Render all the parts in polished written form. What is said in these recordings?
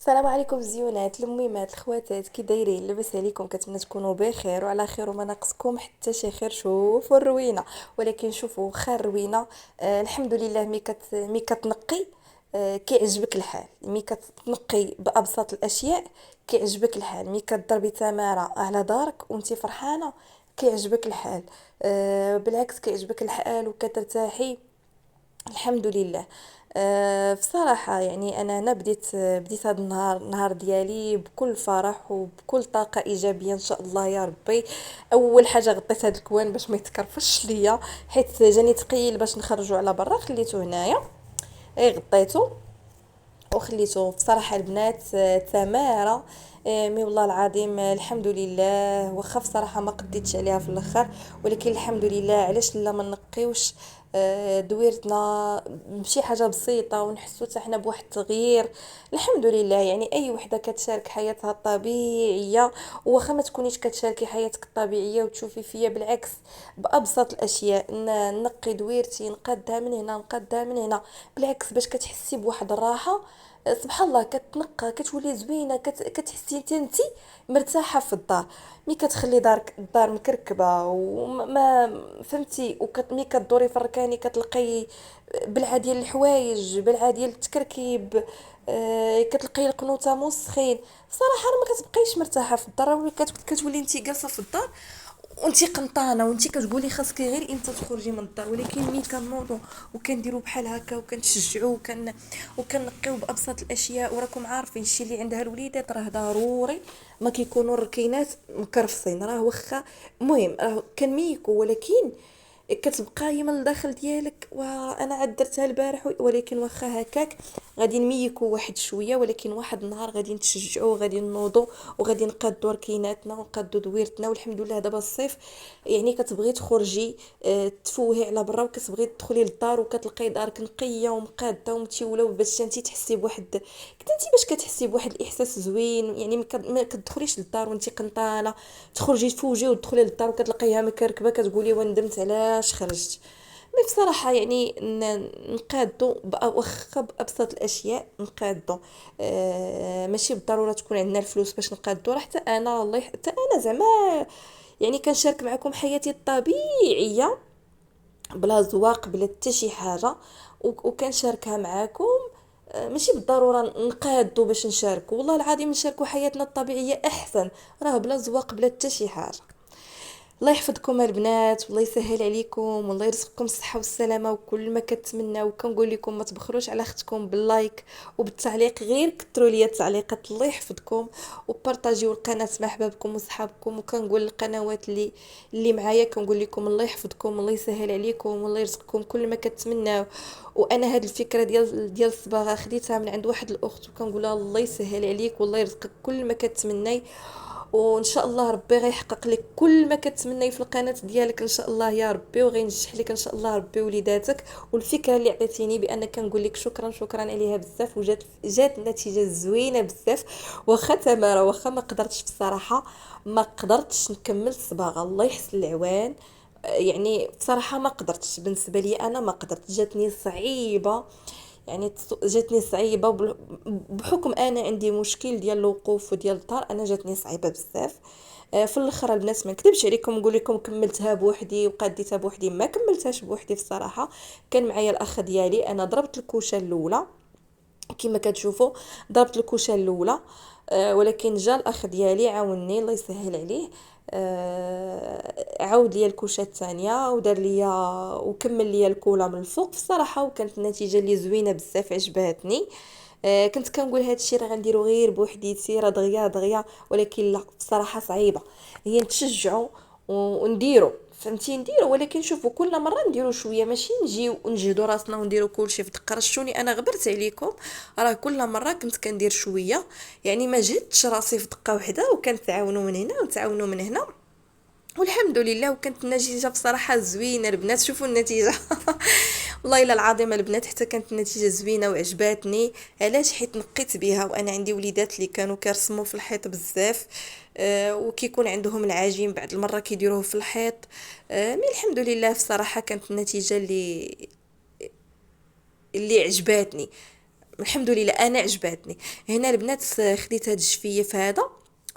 السلام عليكم زيونات الميمات الخواتات، كي دايرين؟ لاباس عليكم؟ كنتمنى تكونوا بخير وعلى خير وما ناقصكم حتى شي خير. شوفوا الروينه، ولكن شوفوا خير الروينه. الحمد لله. مي كتنقي كيعجبك الحال. مي كتنقي بابسط الاشياء كيعجبك الحال. مي كضربي تماره على دارك وانتي فرحانه كيعجبك الحال. بالعكس كيعجبك الحال وكترتاحي. الحمد لله. بصراحة يعني أنا بديت هذا النهار ديالي بكل فرح وبكل طاقة إيجابية إن شاء الله يا ربي. أول حاجة غطيت هاد الكوان باش ما يتكرفش ليا، حيت جاني تقيل باش نخرجوا على برا، خليته هنايا. غطيته وخليته. بصراحة البنات تمارة. مي والله العظيم الحمد لله، واخا بصراحة ما قديتش عليها في الاخر، ولكن الحمد لله. علاش لا ما نقيوش دويرتنا بشي حاجة بسيطة ونحسو حتى حنا بواحد التغيير؟ الحمد لله. يعني اي وحدة كتشارك حياتها الطبيعية، واخا ما تكونيش كتشاركي حياتك الطبيعية وتشوفي فيا، بالعكس بأبسط الاشياء نقي دويرتي، نقادها من هنا نقادها من هنا، بالعكس باش كتحسي بواحد الراحة. سبحان الله، كتنقى كتولي زوينه، كتحسي انت مرتاحه في الدار. مي كتخلي الدار مكركبه وما فهمتي، مي كدوري في الركاني كتلقاي بلعه ديال الحوايج، بلعه ديال التكركيب. كتلقاي القنوطه موسخين. صراحه راه ما كتبقايش مرتاحه في الدار، ولا كتولي انت جالسه في الدار وانتي قنطانه وانتي كتقولي خاصك غير امتى تخرجي من الدار. ولكن ملي كنوضوا وكنديروا بحال هكا وكنتشجعوا وكنقيو بابسط الاشياء، وراكم عارفين الشيء اللي عندها الوليدات راه ضروري ما كيكونوا الركينات مكرفصين. راه واخا المهم راه كنميكو، ولكن كتبقى هي من الداخل ديالك. وانا عدرتها البارح، ولكن واخا هكاك غادي نميكو واحد شويه، ولكن واحد النهار غادي نتشجعوا، غادي نوضوا وغادي نقادوا ركيناتنا ونقادوا دويرتنا. والحمد لله دابا الصيف، يعني كتبغي تخرجي تفوهي على برا، وكتبغي تدخلي للدار وكتلقاي دارك نقيه ومقاده ومتيوله، باش انت تحسي بواحد كنت انت باش كتحسي بواحد الاحساس زوين. يعني ما كتدخليش للدار وانت قنطانه، تخرجي تفوجي وتدخلي للدار وكتلقايها مكركبه، كتقولي وندمت علاش خرجت. مي بصراحة يعني نقادو واخا بأبسط الأشياء نقادو. ماشي بالضرورة تكون عندنا الفلوس باش نقادو. راه حتى أنا والله، حتى أنا زعما يعني كنشارك معكم حياتي الطبيعية بلا زواق بلا حتى شي حاجة، وكنشاركها معاكم. ماشي بالضروره نقادو باش نشاركو، والله العظيم نشاركو حياتنا الطبيعيه احسن. راه بلا زواق بلا حتى شي حاجه. الله يحفظكم البنات، والله يسهل عليكم، والله يرزقكم الصحه والسلامه وكل ما كتمناو. وكنقول لكم ما تبخلوش على اختكم باللايك وبالتعليق، غير كثروا لي التعليقات. الله يحفظكم، وبارطاجيو القناه مع احبابكم وصحابكم. وكنقول القنوات اللي معايا كنقول لكم الله يحفظكم، الله يسهل عليكم، والله يرزقكم كل ما كتمناو. وانا هاد الفكره ديال الصباغه خديتها من عند واحد الاخت، وكنقولها الله يسهل عليك والله يرزقك كل ما كتمناي. وان شاء الله ربي غيحقق لك كل ما كتمني في القناه ديالك ان شاء الله يا ربي، وغينجح لك ان شاء الله ربي وليداتك. والفكره اللي عطيتيني بان كنقول لك شكرا شكرا عليها بزاف، جات النتيجه زوينه بزاف. واخا تماره، واخا ما قدرتش بصراحه، ما قدرتش نكمل الصباغه، الله يحسن العوان. يعني بصراحه ما قدرتش، بالنسبه لي انا ما قدرت، جاتني صعيبه. يعني جاتني صعيبه بحكم انا عندي مشكل ديال الوقوف وديال الدار، انا جاتني صعيبه بزاف. في الاخر البنات ما نكذبش عليكم نقول لكم كملتها بوحدي وقديتها بوحدي، ما كملتهاش بوحدي الصراحه. كان معايا الاخ ديالي، انا ضربت الكوشه الاولى كما كتشوفوا، ضربت الكوشه الاولى. ولكن جا الاخ ديالي عاوني الله يسهل عليه. عاود ليا الكوشه الثانيه ودار ليا وكمل ليا الكولا من الفوق الصراحه، وكانت النتيجه اللي زوينه بزاف عجباتني. كنت كنقول هذا الشيء راه غنديرو غير بوحديتي، راه دغيا دغيا، ولكن لا بصراحه صعيبه. هي نتشجعوا ونديرو، فهمتي نديرو، ولكن شوفوا كل مره نديرو شويه، ماشي نجيو ونجهدوا راسنا ونديرو كلشي في دقه. رشوني انا غبرت عليكم، راه كل مره كنت كندير شويه، يعني ما جهدتش راسي في دقه واحده، وكنتعاونوا من هنا ونتعاونوا من هنا. والحمد لله، وكانت النتيجه بصراحه زوينه البنات. شوفوا النتيجه والله الا العظيم البنات، حتى كانت النتيجه زوينه وعجباتني. علاش؟ حيت نقيت بها، وانا عندي وليدات اللي كانوا كيرسموا في الحيط بزاف. وكيكون عندهم العجين بعد المره كيديروه في الحيط. مي الحمد لله بصراحه كانت النتيجه اللي عجباتني. الحمد لله انا عجباتني. هنا البنات خديت هاد الجفيف هذا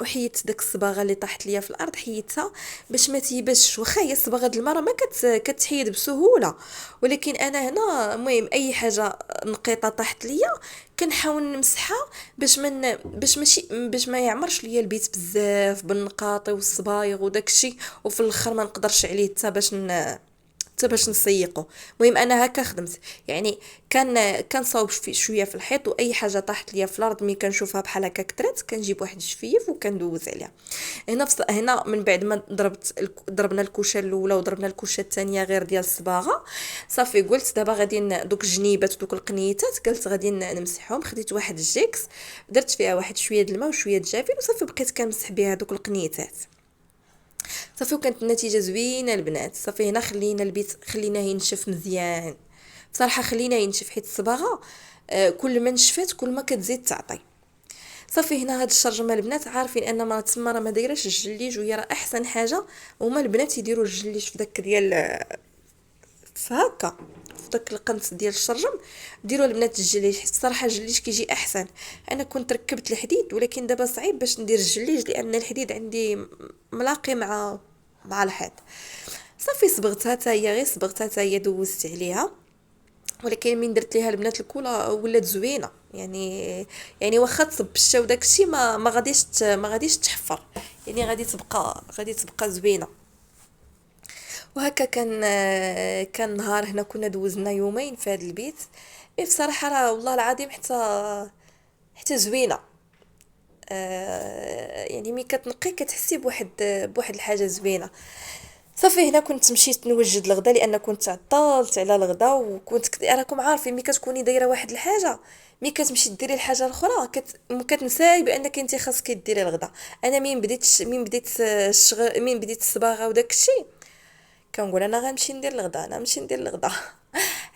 وحيدت داك الصباغه اللي طاحت ليا في الارض، حيدتها باش ما تيبش، واخا هي الصباغه د المراه ما كتحيد بسهوله، ولكن انا هنا المهم اي حاجه نقيطه طاحت ليا كنحاول نمسحها باش ما يعمرش ليا البيت بزاف بالنقاطي والصبايغ وداك الشيء، وفي الاخر ما نقدرش عليه حتى باش نسيقه. المهم انا هكا خدمت، يعني كان صاوب في شويه في الحيط، واي حاجه طاحت ليا في الارض مي كنشوفها بحال هكا كترات كنجيب واحد الشفيف وكندوز عليها. هنا من بعد ما ضربنا الكوشه الاولى وضربنا الكوشه الثانيه غير ديال الصباغه، صافي قلت دابا غادي دوك الجنيبات ودوك القنيتات قلت غادي نمسحهم. خديت واحد الجيكس درت فيها واحد شويه د الماء وشويه د الجافيل وصافي بقيت كنمسح بها دوك القنيتات. صافي وكانت النتيجه زوينه البنات. صافي هنا خلينا البيت خليناه ينشف مزيان، بصراحه خليناه ينشف حيت الصباغه كل ما نشفات كل ما كتزيد تعطي. صافي هنا هاد الشرجمه البنات عارفين ان ما تما راه ما دايراش الجليج، وهي راه احسن حاجه هما البنات يديروا الجليج في داك ديال فهكا في داك القنت ديال الشرجم. ديروا البنات الجليج حيت الصراحه الجليج كيجي احسن. انا كنت ركبت الحديد ولكن دابا صعيب باش ندير الجليج لان الحديد عندي ملاقي مع الحيط. صافي صبغتها حتى هي، غير صبغتها حتى هي دوزت عليها، ولكن من درت ليها البنات الكولا ولات زوينه. يعني واخا تصب بالشا وداك الشيء ما غاديش تحفر، يعني غادي تبقى زوينه. وهكا كان نهار هنا كنا دوزنا يومين في هذا البيت. مي بصراحه راه والله العظيم حتى زوينه. يعني مي كتنقي كتحسي بواحد الحاجه زوينه. صافي هنا كنت مشيت نوجد الغدا لان كنت عطلت على الغدا، راكم عارفين ملي كتكوني دايره واحد الحاجه ملي كتمشي ديري الحاجه الاخرى كتنساي بانك انت خاصك ديري الغدا. انا من بديت الصباغه وداك الشيء كنقول انا غنمشي ندير الغدا، انا نمشي ندير الغدا.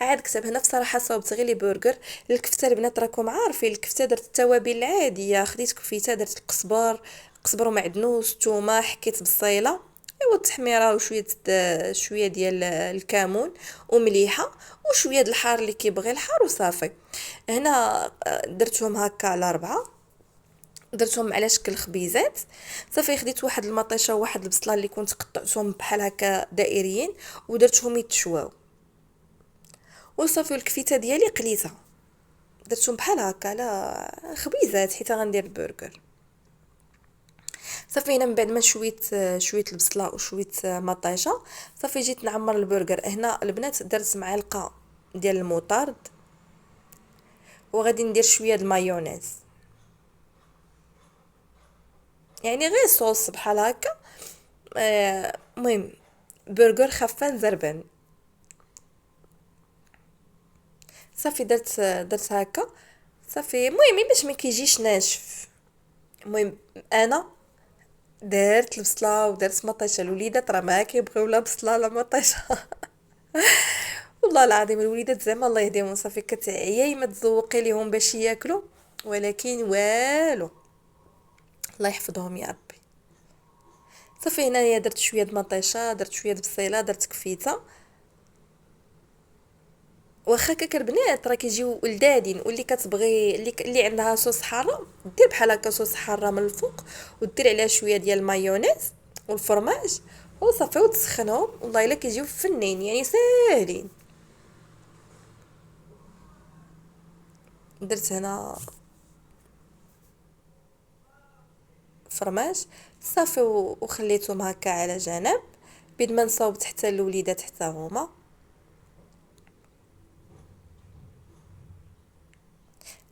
عاد كتب هنا بصراحه صاوبت غير لي برجر. الكفته البنات راكم عارفين الكفته درت التوابل العاديه، خديت كفيته درت القزبر ومعدنوس ثومه، حكيت بالصيله ايوا التحميره وشويه شويه ديال الكمون ومليحه وشويه د الحار اللي كيبغي الحار وصافي. هنا درتهم هكا على 4، درتهم على شكل خبيزات. صافي خديت واحد المطيشه وواحد البصله اللي كنت قطعتهم بحال هكا دائريين ودرتهم يتشواو، وصافي الكفيته ديالي قليتها درتهم بحال هكا على خبيزات حيت غندير البرجر. صافي هنا من بعد ما شويه البصله وشويه مطيشه صافي جيت نعمر البرجر. هنا البنات درت معلقه ديال المطارد وغادي ندير شويه د المايونيز، يعني غير صوص بحال هكا. المهم برجر خفان زربان. صافي درت هكا. صافي المهم باش ما كيجيش ناشف. المهم انا درت البصله ودرت مطيشه. الوليدات راه ما كيبغيو لا بصله لا مطيشه. والله العظيم الوليدات زعما الله يهديهم صافي كتعياي ما تذوقي ليهم باش ياكلوا، ولكن والو الله يحفظهم يا ربي. صافي هنايا درت شويه د مطيشه، درت شويه د بصيله، درت كفيته. واخا كاك البنات راه كيجيو ولدادين، واللي كتبغي اللي عندها صوص حاره دير بحال هكا صوص حاره من الفوق ودير عليها شويه ديال المايونيز والفرماج وصافي وتسخنهم. والله الا كيجيو فنين يعني ساهلين. درت هنا فرماج صافي وخليتهم هكا على جنب بيد ما نصاوبت حتى الوليدات حتى هما.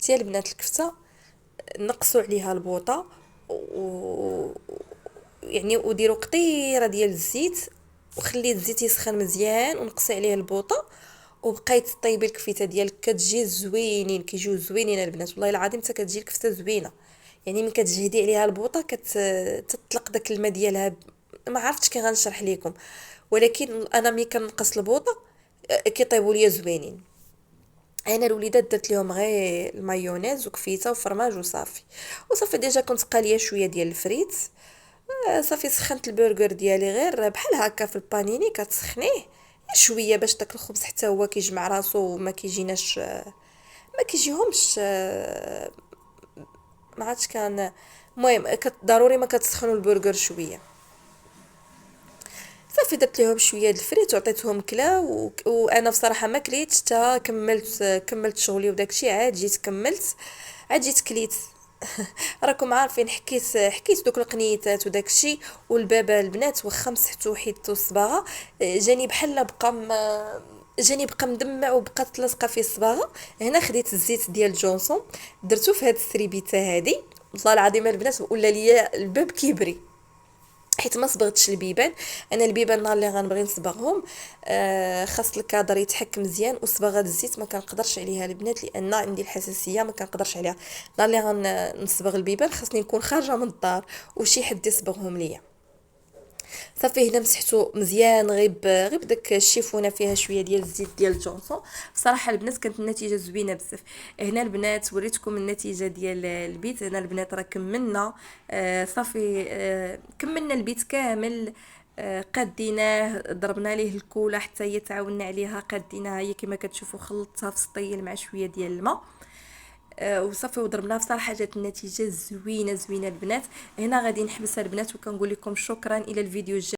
تي البنات الكفته نقصوا عليها البوطه و يعني وديروا قطيره ديال الزيت وخليت الزيت يسخن مزيان ونقصي عليه البوطه وبقيت طيبي الكفته ديالك كتجي زوينين، كيجيو زوينين البنات والله العظيم حتى كتجي الكفته زوينه. يعني من كتجهدي عليها البوطه تطلق داك الماء ديالها. ما عرفتش كي غنشرح لكم، ولكن انا ملي كنقص البوطه كيطيبوا ليا زوينين. انا الوليدات درت لهم غير المايونيز وكفيته وفرماج وصافي. وصافي ديجا كنت قاليه شويه ديال الفريت. صافي سخنت البرجر ديالي غير بحال هكا في البانيني كتسخنيه شويه باش داك الخبز حتى هو كيجمع راسو وما كيجيناش ما كيجيهمش ما عادش كان. المهم ضروري ما كتسخنوا البرجر شويه. صافي درت ليهم شويه د الفريت وعطيتهم كلا وانا بصراحه ما كليتش حتى كملت شغلي وداكشي، عاد جيت كملت، عاد جيت كليت. راكم عارفين، حكيت دوك القنيتات وداكشي، والبابا البنات واخا مسحتو حيدتو الصباغه، جاني بحال جاني بقى مدمع وبقات لاصقه فيه الصباغه. هنا خديت الزيت ديال جونسون، درتو في هاد السريبيته هادي، والله العظيم البنات ولا ليا الباب كيبري، حيت ما صبغتش البيبان. انا البيبان نهار اللي غنبغي نصبغهم خاص الكادر يتحك مزيان، وصباغه الزيت ما كنقدرش عليها البنات لان عندي الحساسيه ما كنقدرش عليها. نهار اللي غنصبغ البيبان خاصني نكون خارجه من الدار وشي حد يصبغهم ليا. صافي هنا مسحتو مزيان، غير داك الشيفونه فيها شويه ديال الزيت ديال جونسون. بصراحه البنات كانت النتيجه زوينه بزاف. هنا البنات وريتكم النتيجه ديال البيت. هنا البنات راه كملنا، صافي كملنا البيت كامل. قاديناه، ضربنا ليه الكولا حتى هي تعاوننا عليها، قاديناها هي كما كتشوفوا، خلطتها في السطيل مع شويه ديال الماء. وصافي وضربناها. بصراحه جات النتيجه زوينه زوينه البنات. هنا غادي نحبس البنات وكنقول لكم شكرا الى الفيديو الجاي.